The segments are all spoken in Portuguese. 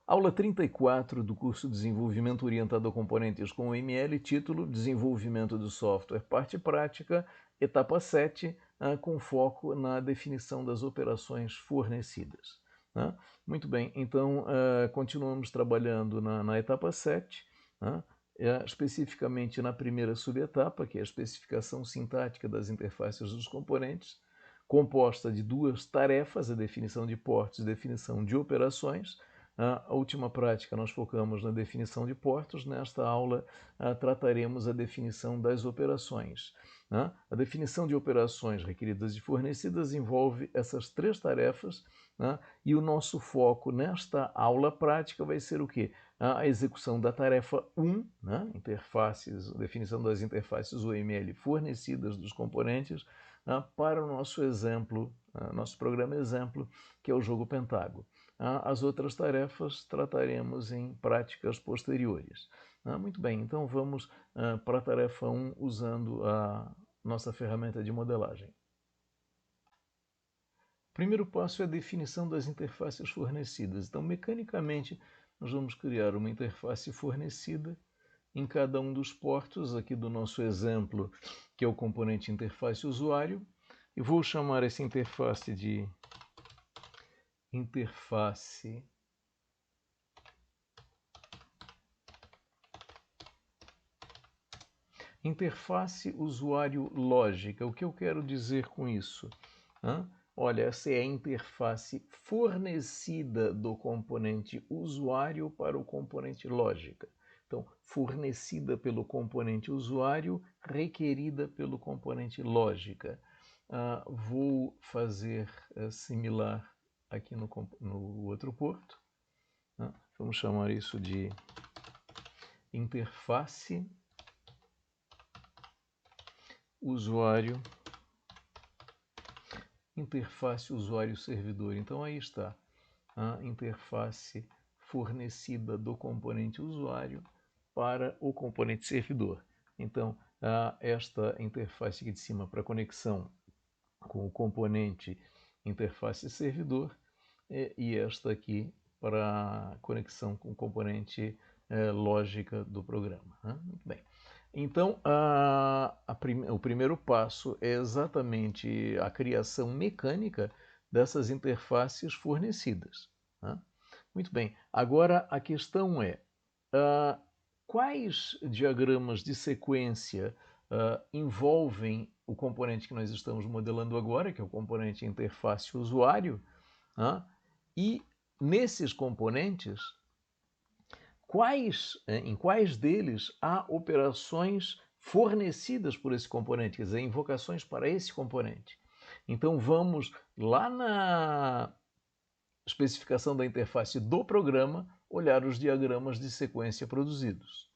Aula 34 do curso Desenvolvimento Orientado a Componentes com OML, título Desenvolvimento do Software, parte prática, etapa 7, com foco na definição das operações fornecidas. Muito bem, então continuamos trabalhando na etapa 7, especificamente na primeira subetapa, que é a especificação sintática das interfaces dos componentes, composta de duas tarefas, a definição de portos e definição de operações. A última prática nós focamos na definição de portos. Nesta aula trataremos a definição das operações. A definição de operações requeridas e fornecidas envolve essas três tarefas, e o nosso foco nesta aula prática vai ser o quê? A execução da tarefa 1, interfaces, definição das interfaces UML fornecidas dos componentes, para o nosso exemplo, nosso programa exemplo, que é o jogo Pentágono. As outras tarefas trataremos em práticas posteriores. Muito bem, então vamos para a tarefa 1 usando a nossa ferramenta de modelagem. O primeiro passo é a definição das interfaces fornecidas. Então, mecanicamente, nós vamos criar uma interface fornecida em cada um dos portos aqui do nosso exemplo, que é o componente interface usuário, e vou chamar essa interface de interface usuário lógica. O que eu quero dizer com isso? Olha, essa é a interface fornecida do componente usuário para o componente lógica. Então, fornecida pelo componente usuário, requerida pelo componente lógica. Vou fazer similar aqui no outro porto. Vamos chamar isso de interface usuário, interface usuário-servidor. Então aí está a interface fornecida do componente usuário para o componente servidor. Então esta interface aqui de cima para conexão com o componente interface servidor e esta aqui para conexão com o componente lógica do programa. Muito bem. Então, o primeiro passo é exatamente a criação mecânica dessas interfaces fornecidas. Muito bem. Agora, a questão é, quais diagramas de sequência envolvem o componente que nós estamos modelando agora, que é o componente interface usuário, e nesses componentes, em quais deles há operações fornecidas por esse componente, quer dizer, invocações para esse componente. Então vamos lá na especificação da interface do programa, olhar os diagramas de sequência produzidos.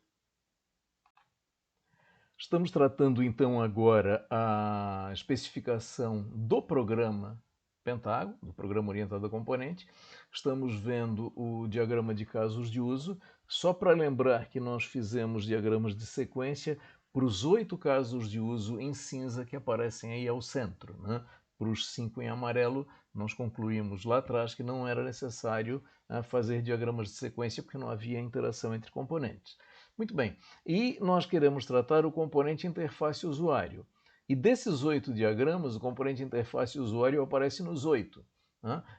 Estamos tratando então agora a especificação do programa Pentágono, do programa orientado a componente. Estamos vendo o diagrama de casos de uso. Só para lembrar que nós fizemos diagramas de sequência para os 8 casos de uso em cinza que aparecem aí ao centro. Para os 5 em amarelo, nós concluímos lá atrás que não era necessário fazer diagramas de sequência porque não havia interação entre componentes. Muito bem, e nós queremos tratar o componente interface usuário. E desses 8 diagramas, o componente interface usuário aparece nos 8.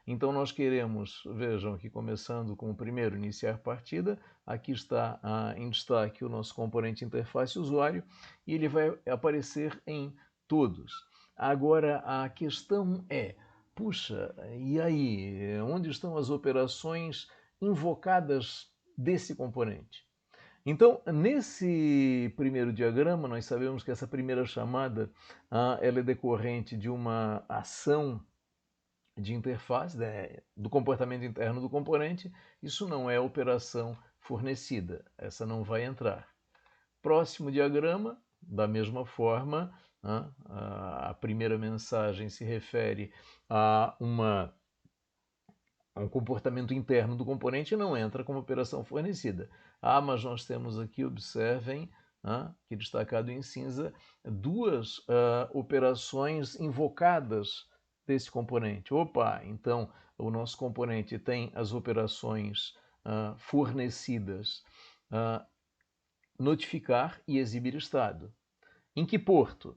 Então nós queremos, vejam aqui começando com o primeiro, iniciar partida, aqui está em destaque o nosso componente interface usuário e ele vai aparecer em todos. Agora a questão é, puxa, e aí, onde estão as operações invocadas desse componente? Então, nesse primeiro diagrama, nós sabemos que essa primeira chamada ela é decorrente de uma ação de interface, do comportamento interno do componente. Isso não é operação fornecida, essa não vai entrar. Próximo diagrama, da mesma forma, a primeira mensagem se refere a um comportamento interno do componente e não entra como operação fornecida. Mas nós temos aqui, observem, aqui destacado em cinza, duas operações invocadas desse componente. Opa, então o nosso componente tem as operações fornecidas, notificar e exibir estado. Em que porto?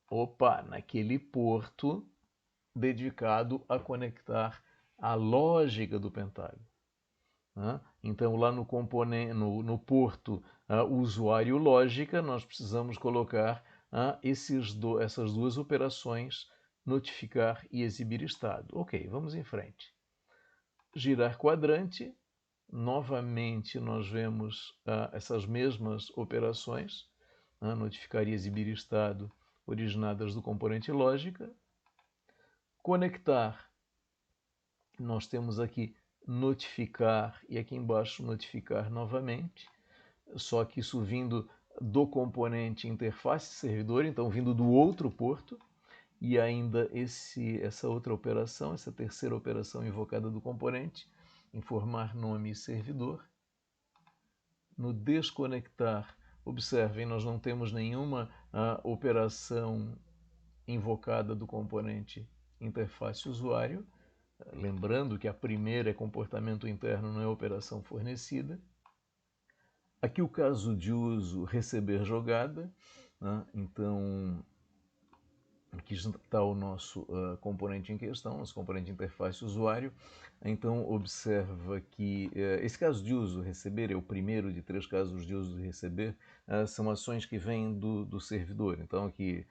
Opa, naquele porto dedicado a conectar a lógica do pentágono. Então, lá no componente, no porto usuário lógica, nós precisamos colocar essas duas operações, notificar e exibir estado. Ok, vamos em frente. Girar quadrante, novamente nós vemos essas mesmas operações, notificar e exibir estado, originadas do componente lógica. Conectar, nós temos aqui notificar e aqui embaixo notificar novamente, só que isso vindo do componente interface servidor, então vindo do outro porto, e ainda essa outra operação, essa terceira operação invocada do componente, informar nome e servidor. No desconectar, observem, nós não temos nenhuma operação invocada do componente interface usuário, lembrando que a primeira é comportamento interno, não é operação fornecida. Aqui o caso de uso, receber jogada, então aqui está o nosso componente em questão, nosso componente interface usuário. Então observa que esse caso de uso, receber, é o primeiro de 3 casos de uso de receber, são ações que vêm do servidor. Então aqui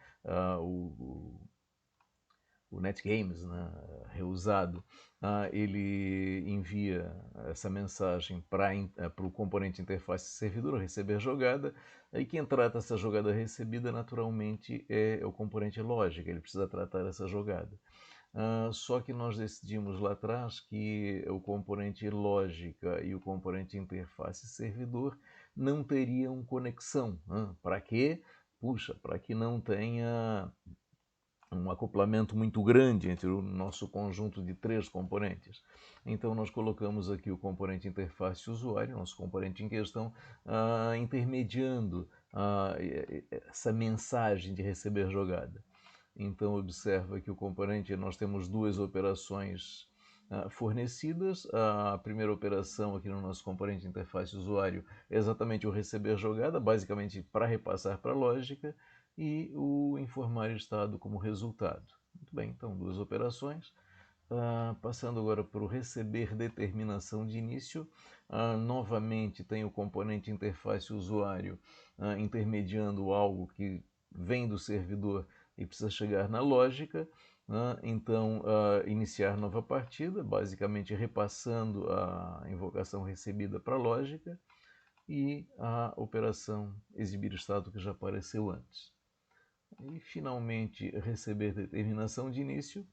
o NetGames, reusado, ele envia essa mensagem para o componente interface servidor, receber jogada, e quem trata essa jogada recebida naturalmente é o componente lógica, ele precisa tratar essa jogada. Só que nós decidimos lá atrás que o componente lógica e o componente interface servidor não teriam conexão. Para quê? Puxa, para que não tenha um acoplamento muito grande entre o nosso conjunto de 3 componentes. Então nós colocamos aqui o componente interface usuário, nosso componente em questão, intermediando essa mensagem de receber jogada. Então observa que o componente, nós temos 2 operações fornecidas. A primeira operação aqui no nosso componente interface usuário é exatamente o receber jogada, basicamente para repassar para a lógica, e o informar estado como resultado. Muito bem, então 2 operações. Passando agora para o receber determinação de início, novamente tem o componente interface usuário intermediando algo que vem do servidor e precisa chegar na lógica. Então, iniciar nova partida, basicamente repassando a invocação recebida para a lógica, e a operação exibir estado que já apareceu antes. E finalmente receber determinação de início,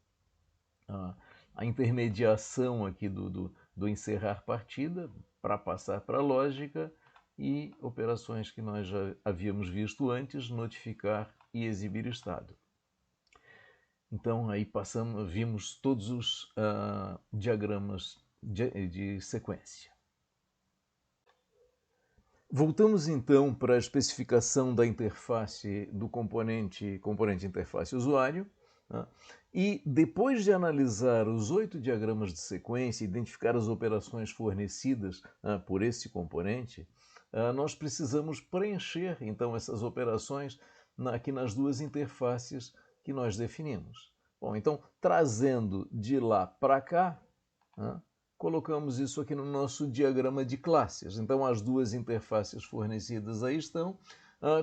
a intermediação aqui do encerrar partida para passar para a lógica, e operações que nós já havíamos visto antes, notificar e exibir estado. Então aí vimos todos os diagramas de sequência. Voltamos então para a especificação da interface do componente interface usuário, e depois de analisar os 8 diagramas de sequência e identificar as operações fornecidas por esse componente, nós precisamos preencher então essas operações aqui nas 2 interfaces que nós definimos. Bom, então trazendo de lá para cá, colocamos isso aqui no nosso diagrama de classes. Então, as 2 interfaces fornecidas aí estão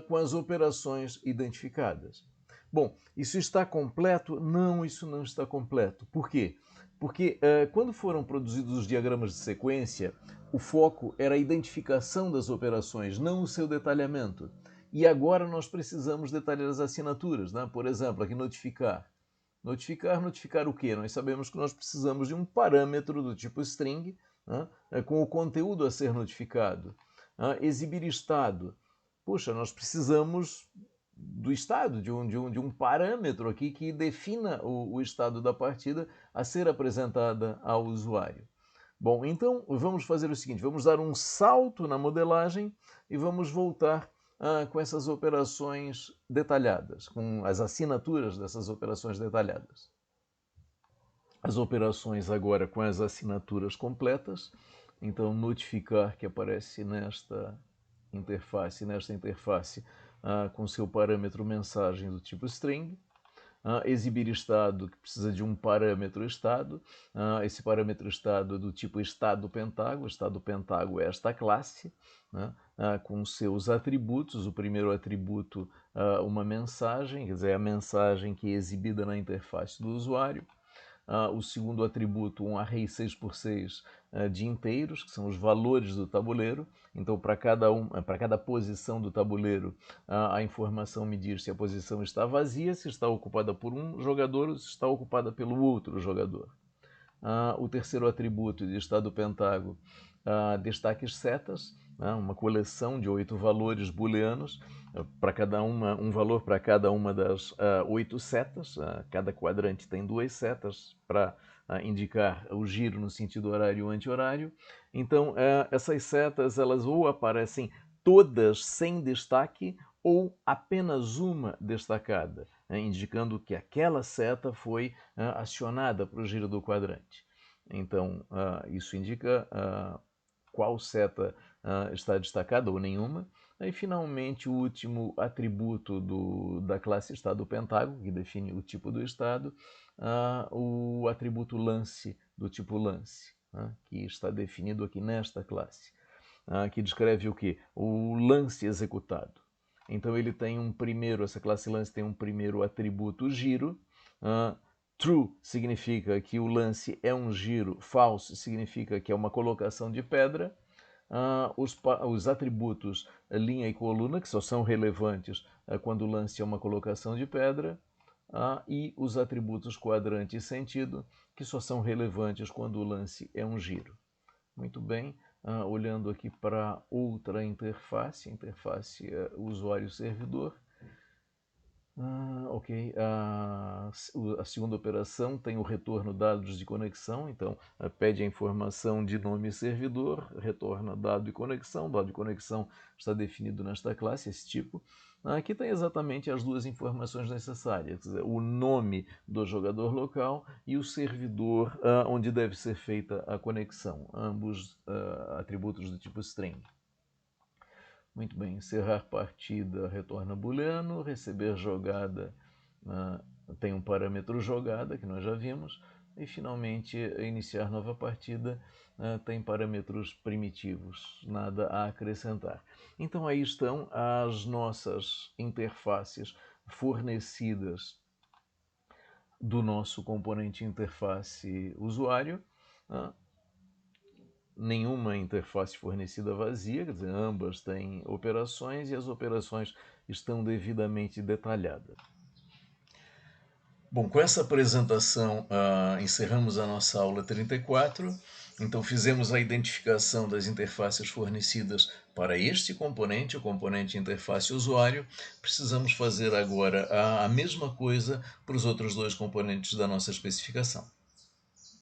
com as operações identificadas. Bom, isso está completo? Não, isso não está completo. Por quê? Porque quando foram produzidos os diagramas de sequência, o foco era a identificação das operações, não o seu detalhamento. E agora nós precisamos detalhar as assinaturas, Por exemplo, aqui notificar. Notificar o quê? Nós sabemos que nós precisamos de um parâmetro do tipo string, com o conteúdo a ser notificado. Exibir estado. Puxa, nós precisamos do estado, de um parâmetro aqui que defina o estado da partida a ser apresentada ao usuário. Bom, então vamos fazer o seguinte, vamos dar um salto na modelagem e vamos voltar com essas operações detalhadas, com as assinaturas dessas operações detalhadas. As operações agora com as assinaturas completas. Então, notificar que aparece nesta interface com seu parâmetro mensagem do tipo string. Exibir estado, que precisa de um parâmetro estado. Esse parâmetro estado é do tipo estado pentágono. Estado pentágono é esta classe, né? Com seus atributos. O primeiro atributo, uma mensagem, quer dizer, a mensagem que é exibida na interface do usuário. O segundo atributo, um array 6x6 de inteiros, que são os valores do tabuleiro. Então, para cada posição do tabuleiro, a informação me diz se a posição está vazia, se está ocupada por um jogador ou se está ocupada pelo outro jogador. O terceiro atributo de estado pentágono, destaques setas, uma coleção de 8 valores booleanos, um valor para cada uma das 8 setas. Cada quadrante tem 2 setas para indicar o giro no sentido horário ou anti-horário. Então, essas setas elas ou aparecem todas sem destaque ou apenas uma destacada, indicando que aquela seta foi acionada para o giro do quadrante. Então, isso indica qual seta está destacada ou nenhuma. E, finalmente, o último atributo da classe estado pentágono, que define o tipo do estado, o atributo lance, do tipo lance, que está definido aqui nesta classe, que descreve o quê? O lance executado. Então, ele tem essa classe lance tem um primeiro atributo giro. True significa que o lance é um giro, false significa que é uma colocação de pedra. Os atributos linha e coluna, que só são relevantes quando o lance é uma colocação de pedra, e os atributos quadrante e sentido, que só são relevantes quando o lance é um giro. Muito bem, olhando aqui para outra interface usuário-servidor. Ok. A segunda operação tem o retorno dados de conexão. Então, pede a informação de nome servidor, retorna dado de conexão. Dado de conexão está definido nesta classe, esse tipo. Aqui tem exatamente as duas informações necessárias, quer dizer, o nome do jogador local e o servidor onde deve ser feita a conexão, ambos atributos do tipo string. Muito bem, encerrar partida retorna booleano, receber jogada tem um parâmetro jogada, que nós já vimos, e finalmente iniciar nova partida tem parâmetros primitivos, nada a acrescentar. Então aí estão as nossas interfaces fornecidas do nosso componente interface usuário. Nenhuma interface fornecida vazia, quer dizer, ambas têm operações e as operações estão devidamente detalhadas. Bom, com essa apresentação encerramos a nossa aula 34. Então fizemos a identificação das interfaces fornecidas para este componente, o componente interface usuário. Precisamos fazer agora a mesma coisa para os outros dois componentes da nossa especificação.